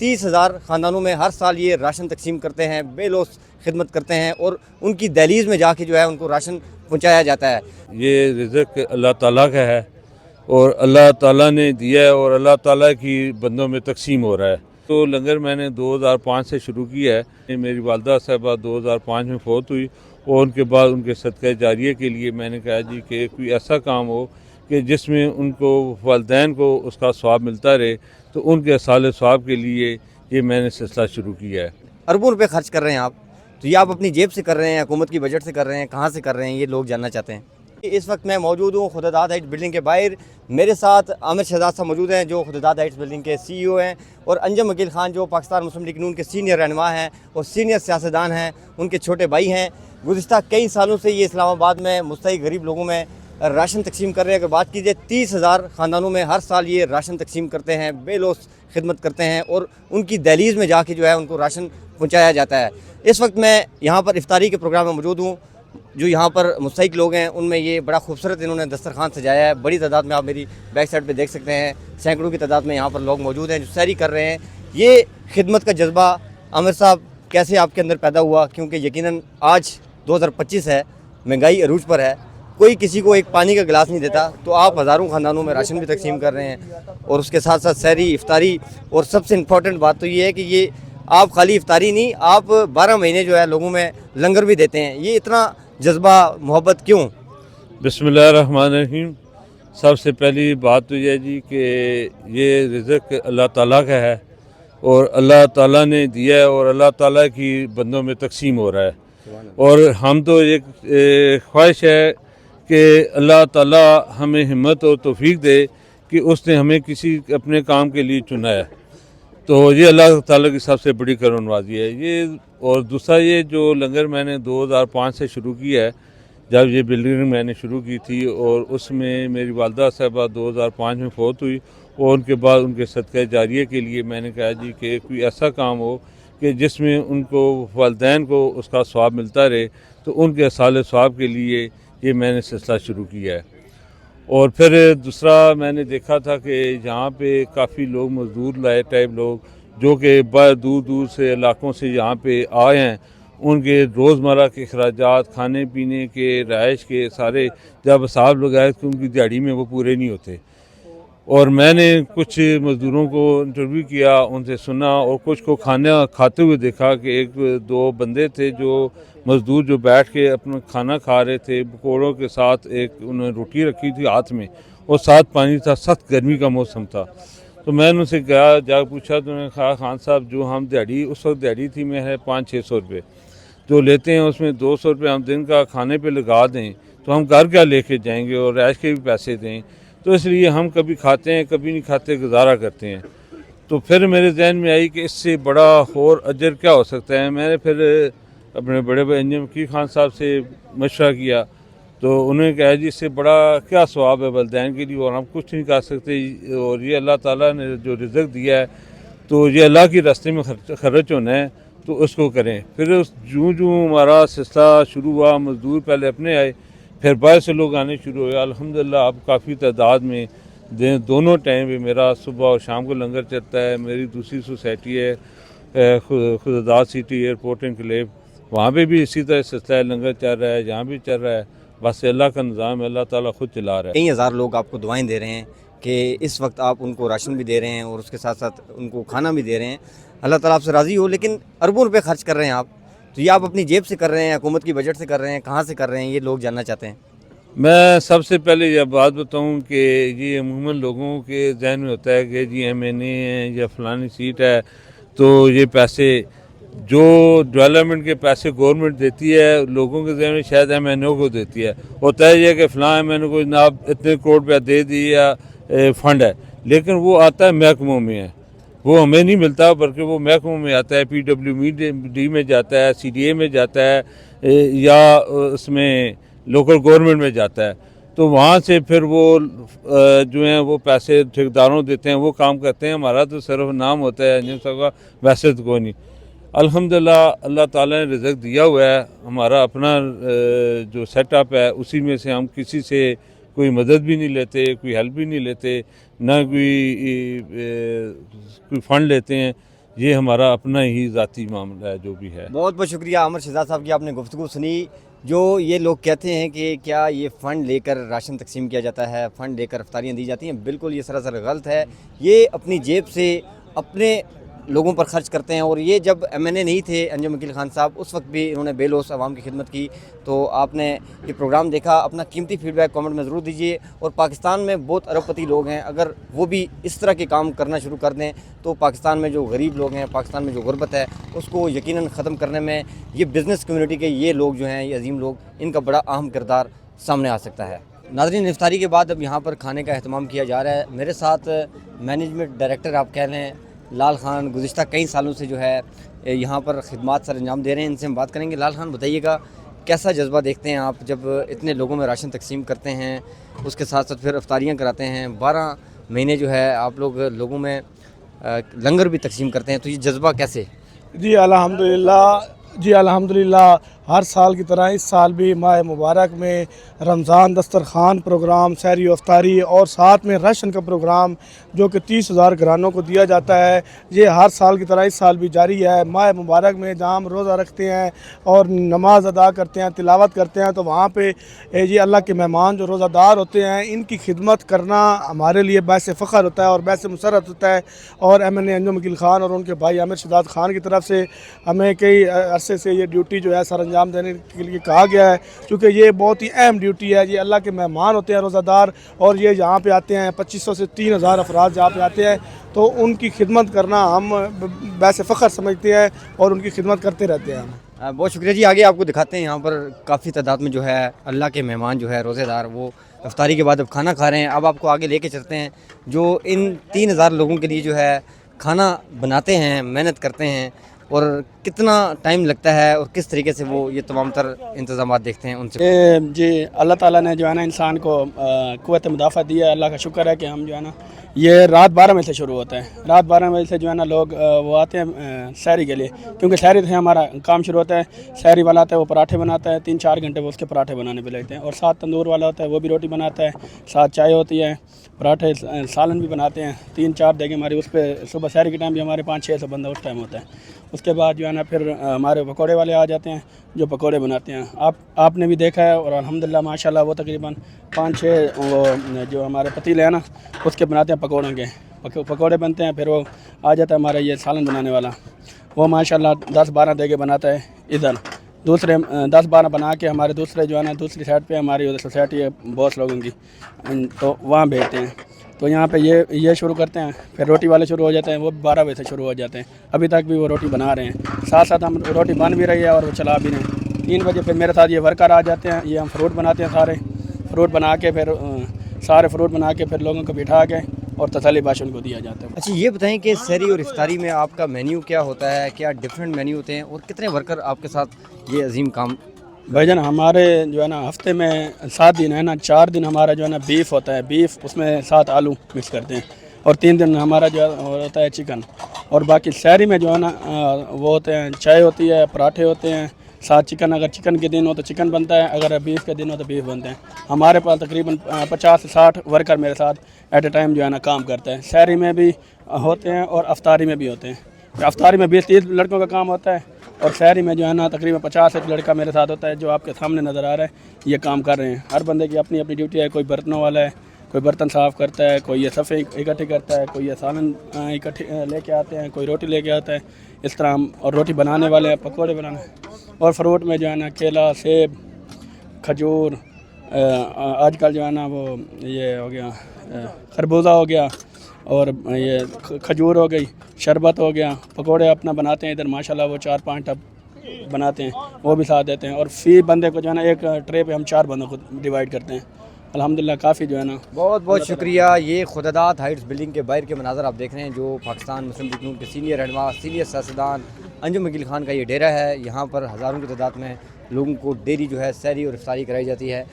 30,000 ख़ानदानों में हर साल ये राशन तकसीम करते हैं, बेलौस खिदमत करते हैं और उनकी दहलीज़ में जाके जो है उनको राशन पहुँचाया जाता है। ये रिज़्क़ अल्लाह ताला का है और अल्लाह ताला ने दिया है और अल्लाह ताला की बंदों में तकसीम हो रहा है। तो लंगर मैंने 2005 से शुरू किया है। मेरी वालदा साहबा 2005 में फ़ौत हुई और उनके बाद उनके सदक़े जारिया के लिए मैंने कहा जी कि कोई ऐसा काम हो कि जिसमें उनको वालिदैन को उसका सवाब मिलता रहे, तो उनके साले सवाब के लिए ये मैंने सिलसिला शुरू किया है। अरबों रुपए खर्च कर रहे हैं आप, तो ये आप अपनी जेब से कर रहे हैं, हुकूमत की बजट से कर रहे हैं, कहाँ से कर रहे हैं, ये लोग जानना चाहते हैं। इस वक्त मैं मौजूद हूँ खुदादाद हाइट्स बिल्डिंग के बाहर। मेरे साथ आमिर शहजाद साहब मौजूद हैं जो खुदादाद हाइट्स बिल्डिंग के CEO हैं, और अंजम वकील ख़ान जो पाकिस्तान मुस्लिम लीग नून के सीनियर रहनुमा हैं और सीनियर सियासतदान हैं, उनके छोटे भाई हैं। गुज़िश्ता कई सालों से ये इस्लामाबाद में मुस्तहिक़ गरीब लोगों में राशन तकसीम कर रहे हैं। अगर बात कीजिए 30,000 ख़ानदानों में हर साल ये राशन तकसीम करते हैं, बेलौस खिदमत करते हैं और उनकी दहलीज़ में जाके जो है उनको राशन पहुँचाया जाता है। इस वक्त मैं यहाँ पर इफ्तारी के प्रोग्राम में मौजूद हूँ। जो यहाँ पर मुस्तहिक़ लोग हैं उनमें ये बड़ा खूबसूरत इन्होंने दस्तरखान सजाया है। बड़ी तादाद में आप मेरी बैक साइड पे देख सकते हैं, सैकड़ों की तादाद में यहाँ पर लोग मौजूद हैं जो सैरी कर रहे हैं। ये खिदमत का जज्बा आमिर साहब कैसे आपके अंदर पैदा हुआ? क्योंकि यकीनन आज 2025 है, महंगाई अरूज पर है, कोई किसी को एक पानी का गिलास नहीं देता, तो आप हज़ारों ख़ानदानों में राशन भी तकसीम कर रहे हैं और उसके साथ साथ सैरी, इफ्तारी, और सबसे इम्पॉर्टेंट बात तो ये है कि ये आप खाली इफ्तारी नहीं, आप 12 महीने जो है लोगों में लंगर भी देते हैं। ये इतना जज्बा मोहब्बत क्यों? बिस्मिल्लाहिर्रहमानिर्रहीम। सबसे पहली बात तो यह जी कि ये रिज़्क़ अल्लाह ताला का है और अल्लाह ताला ने दिया है और अल्लाह ताला की बंदों में तकसीम हो रहा है। और हम तो एक ख्वाहिश है कि अल्लाह ताला हमें हिम्मत और तौफीक दे कि उसने हमें किसी अपने काम के लिए चुना है, तो ये अल्लाह ताला की सबसे बड़ी करमनवाज़ी है ये। और दूसरा ये जो लंगर मैंने 2005 से शुरू किया है, जब ये बिल्डिंग मैंने शुरू की थी और उसमें मेरी वालदा साहबा 2005 में फ़ौत हुई और उनके बाद उनके सदक़े जारिया के लिए मैंने कहा जी कि कोई ऐसा काम हो कि जिसमें उनको वालिदैन को उसका सवाब मिलता रहे, तो उनके साले सवाब के लिए ये मैंने सिलसिला शुरू किया है। और फिर दूसरा मैंने देखा था कि यहाँ पे काफ़ी लोग मज़दूर लाए टाइप लोग जो कि बहुत दूर दूर से इलाकों से यहाँ पे आए हैं, उनके रोज़मर्रा के अखराजात, खाने पीने के, रहाइश के सारे जब हिसाब लगाए तो उनकी दिहाड़ी में वो पूरे नहीं होते। और मैंने कुछ मज़दूरों को इंटरव्यू किया, उनसे सुना और कुछ को खाना खाते हुए देखा कि एक दो बंदे थे जो मज़दूर जो बैठ के अपना खाना खा रहे थे, पकौड़ों के साथ एक उन्होंने रोटी रखी थी हाथ में और साथ पानी था, सख्त गर्मी का मौसम था। तो मैंने उनसे कहा, जा पूछा तो उन्होंने कहा खान साहब जो हम दिहाड़ी उस वक्त दिहाड़ी थी मैं है 500-600 रुपये जो लेते हैं, उसमें 200 रुपये हम दिन का खाने पे लगा दें तो हम घर क्या लेके जाएंगे और रैश के भी पैसे दें, तो इसलिए हम कभी खाते हैं कभी नहीं खाते, गुजारा करते हैं। तो फिर मेरे जहन में आई कि इससे बड़ा और अजर क्या हो सकता है। मैंने फिर अपने बड़े भाई अंजम वकील ख़ान साहब से मशवरा किया, तो उन्होंने कहा जी इससे बड़ा क्या सवाब है वालिदैन के लिए और हम कुछ नहीं कर सकते, और ये अल्लाह ताला ने जो रिज़्क़ दिया है तो ये अल्लाह के रास्ते में खर्च होना है, तो उसको करें। फिर जूँ जूँ हमारा सिलसिला शुरू हुआ, मज़दूर पहले अपने आए, फिर बाहर से लोग आने शुरू हुए। अल्हम्दुलिल्लाह अब काफ़ी तादाद में दोनों टाइम पे मेरा सुबह और शाम को लंगर चलता है। मेरी दूसरी सोसाइटी है खुदादाद सिटी एयरपोर्ट एनक्लेव, वहाँ पे भी इसी तरह सिलसिला लंगर चल रहा है, यहाँ भी चल रहा है। बस अल्लाह का निज़ाम है, अल्लाह ताला खुद चला रहा है। कई हज़ार लोग आपको दुआएं दे रहे हैं कि इस वक्त आप उनको राशन भी दे रहे हैं और उसके साथ साथ उनको खाना भी दे रहे हैं। अल्लाह ताला आपसे राज़ी हो, लेकिन अरबों रुपए खर्च कर रहे हैं आप, तो ये आप अपनी जेब से कर रहे हैं, हुकूमत की बजट से कर रहे हैं, कहाँ से कर रहे हैं, ये लोग जानना चाहते हैं। मैं सबसे पहले यह बात बताऊं कि ये अमूमन लोगों के जहन में होता है कि जी MNA है या फलानी सीट है, तो ये पैसे जो डेवलपमेंट के पैसे गवर्नमेंट देती है लोगों के जहन में शायद MNO को देती है। होता है ये कि फ़लाँ MNO को जनाब इतने करोड़ रुपया दे दिया फ़ंड है, लेकिन वो आता है महकमों में है, वो हमें नहीं मिलता, बल्कि वो महकमों में आता है, PWD में जाता है, CDA में जाता है या उसमें लोकल गवर्नमेंट में जाता है। तो वहाँ से फिर वो जो हैं वो पैसे ठेकेदारों देते हैं, वो काम करते हैं। हमारा तो सिर्फ नाम होता है अंजम साहब का, वैसे तो कोई नहीं। अल्हम्दुलिल्लाह अल्लाह ताला ने रिज़्क़ दिया हुआ है, हमारा अपना जो सेटअप है उसी में से हम किसी से कोई मदद भी नहीं लेते, कोई हेल्प भी नहीं लेते, ना कोई फ़ंड लेते हैं। ये हमारा अपना ही ज़ाती मामला है जो भी है। बहुत बहुत शुक्रिया आमिर शहजाद साहब की, आपने गुफ्तगू सुनी। जो ये लोग कहते हैं कि क्या ये फ़ंड लेकर राशन तकसीम किया जाता है, फ़ंड लेकर अफ्तारियाँ दी जाती हैं, बिल्कुल ये सरासर गलत है। ये अपनी जेब से अपने लोगों पर खर्च करते हैं। और ये जब MNA नहीं थे अंजुम वकील खान साहब, उस वक्त भी इन्होंने बेलौस आवाम की खिदमत की। तो आपने ये प्रोग्राम देखा, अपना कीमती फीडबैक कमेंट में ज़रूर दीजिए। और पाकिस्तान में बहुत अरबपति लोग हैं, अगर वो भी इस तरह के काम करना शुरू कर दें तो पाकिस्तान में जो गरीब लोग हैं, पाकिस्तान में जो गुर्बत है, उसको यकीनन ख़त्म करने में ये बिज़नेस कम्युनिटी के ये लोग जो हैं, ये अजीम लोग, इनका बड़ा अहम किरदार सामने आ सकता है। नाज़रीन, इफ्तारी के बाद अब यहाँ पर खाने का अहतमाम किया जा रहा है। मेरे साथ मैनेजमेंट डायरेक्टर आप कह लें लाल खान गुज़िश्ता कई सालों से जो है यहाँ पर खिदमात सर अंजाम दे रहे हैं। इनसे हम बात करेंगे। लाल खान, बताइएगा कैसा जज्बा देखते हैं आप जब इतने लोगों में राशन तकसीम करते हैं, उसके साथ साथ फिर अफ्तारियाँ कराते हैं, 12 महीने जो है आप लोग लोगों में लंगर भी तकसीम करते हैं, तो ये जज्बा कैसे? जी अल्हम्दुलिल्लाह हर साल की तरह इस साल भी माह मुबारक में रमज़ान दस्तरखान प्रोग्राम, सहरी अफ्तारी और साथ में राशन का प्रोग्राम जो कि 30,000 घरानों को दिया जाता है, ये हर साल की तरह इस साल भी जारी है। माह मुबारक में जहाँ हम रोज़ा रखते हैं और नमाज अदा करते हैं, तिलावत करते हैं, तो वहाँ पे ये अल्लाह के मेहमान जो रोज़ादार होते हैं, इनकी खिदमत करना हमारे लिए बायस फ़ख्र होता है और बायस मुसरत होता है। और MNA अंजुम वकील खान और उनके भाई आमिर शहजाद खान की तरफ से हमें कई अरसे से ये ड्यूटी जो है सर अंजाम देने के लिए कहा गया है, क्योंकि ये बहुत ही अहम ड्यूटी है। ये अल्लाह के मेहमान होते हैं रोज़ादार, और ये यहाँ पे आते हैं 2500 से 3000 अफराद जहाँ पे आते हैं, तो उनकी खिदमत करना हम वैसे फ़ख्र समझते हैं और उनकी खिदमत करते रहते हैं हम। बहुत शुक्रिया जी। आगे आपको दिखाते हैं, यहाँ पर काफ़ी तादाद में जो है अल्लाह के मेहमान जो है रोज़ेदार, वो इफ्तारी के बाद अब खाना खा रहे हैं। अब आपको आगे लेके चलते हैं, जो इन 3000 लोगों के लिए जो है खाना बनाते हैं, मेहनत करते हैं, और कितना टाइम लगता है और किस तरीके से वो ये तमाम तर इंतज़ामात देखते हैं उनसे। जी अल्लाह ताला ने जो है ना इंसान को क़ुव्वत मुदाफ़ा दिया है। अल्लाह का शुक्र है कि हम जो है ना, ये रात 12 बजे से शुरू होता है। रात 12 बजे से जो है ना लोग वो आते हैं सहरी के लिए, क्योंकि सहरी से हमारा काम शुरू होता है। सहरी वाला आता है, वो पराठे बनाता है, 3-4 घंटे वो उसके पराठे बनाने पे लगते हैं। और साथ तंदूर वाला होता है, वो भी रोटी बनाता है, साथ चाय होती है, पराठे सालन भी बनाते हैं। 3-4 देगे हमारी उस पर सुबह सहरी के टाइम भी हमारे 500-600 बंदा उस टाइम होता है। उसके बाद जो है ना फिर हमारे पकौड़े वाले आ जाते हैं जो पकौड़े बनाते हैं। आपने भी देखा है, और अल्हम्दुलिल्लाह माशाल्लाह वो तकरीबन 5-6 वो जो हमारे पतीले हैं ना उसके बनाते हैं पकौड़ों के। पकौड़े बनते हैं, फिर वो आ जाता है हमारा ये सालन बनाने वाला, वो माशाल्लाह 10-12 देगे बनाता है। इधर दूसरे 10-12 बना के हमारे दूसरे जो है ना दूसरी साइड पे हमारी उधर सोसाइटी है बॉस लोगों की, तो वहाँ भेजते हैं। तो यहाँ पे ये शुरू करते हैं, फिर रोटी वाले शुरू हो जाते हैं, वो 12 बजे से शुरू हो जाते हैं। अभी तक भी वो रोटी बना रहे हैं, साथ साथ हम रोटी बन भी रही है और वो चला भी रहे हैं। 3 बजे फिर मेरे साथ ये वर्कर आ जाते हैं, ये हम फ्रूट बनाते हैं, सारे फ्रूट बना के फिर लोगों को बिठा के और तसल्ली बख्श उनको दिया जाता है। अच्छा, ये बताएं कि सहरी और इफ्तारी में आपका मेन्यू क्या होता है, क्या डिफरेंट मेन्यू होते हैं, और कितने वर्कर आपके साथ ये अजीम काम? भाईजान हमारे जो है ना हफ्ते में 7 दिन है ना, 4 दिन हमारा जो है ना बीफ होता है, बीफ उसमें 7 आलू मिक्स करते हैं, और 3 दिन हमारा जो होता है चिकन। और बाकी शहरी में जो है ना वो होते हैं, चाय होती है, पराठे होते हैं, साथ चिकन। अगर चिकन के दिन हो तो चिकन बनता है, अगर बीफ के दिन हो तो बीफ बनते हैं। हमारे पास तकरीबन 50 से 60 वर्कर मेरे साथ एट ए टाइम जो है ना काम करते हैं। शहरी में भी होते हैं और अफ्तारी में भी होते हैं। अफ्तारी में 20-30 लड़कों का काम होता है, और शहरी में जो है ना तकरीबन 50 लड़का मेरे साथ होता है, जो आपके सामने नज़र आ रहा है, ये काम कर रहे हैं। हर बंदे की अपनी अपनी ड्यूटी है। कोई बर्तनों वाला है, कोई बर्तन साफ़ करता है, कोई ये सफ़े इकट्ठे करता है, कोई ये सालन इकट्ठे लेके आते हैं, कोई रोटी लेके आता है। इस तरह हम और रोटी बनाने वाले हैं, पकौड़े बनाने। और फ्रूट में जो है ना केला, सेब, खजूर, आजकल जो है ना वो ये हो गया खरबूजा हो गया, और ये खजूर हो गई, शरबत हो गया। पकोड़े अपना बनाते हैं इधर माशाल्लाह, वो 4-5 टब बनाते हैं, वो भी साथ देते हैं। और फी बंदे को जो है ना एक ट्रे पे हम 4 बंदों को डिवाइड करते हैं। अल्हम्दुलिल्लाह काफ़ी जो है ना। बहुत बहुत शुक्रिया। ये खुदादाद हाइट्स बिल्डिंग के बाहर के मनाज़र आप देख रहे हैं, जो पाकिस्तान मुस्लिम लीग नून के सीनियर रहनुमा, सीनियर सियासतदान अंजुम वकील खान का ये डेरा है। यहाँ पर हज़ारों की तादाद में लोगों को डेली जो है सहरी और इफ्तारी कराई जाती है।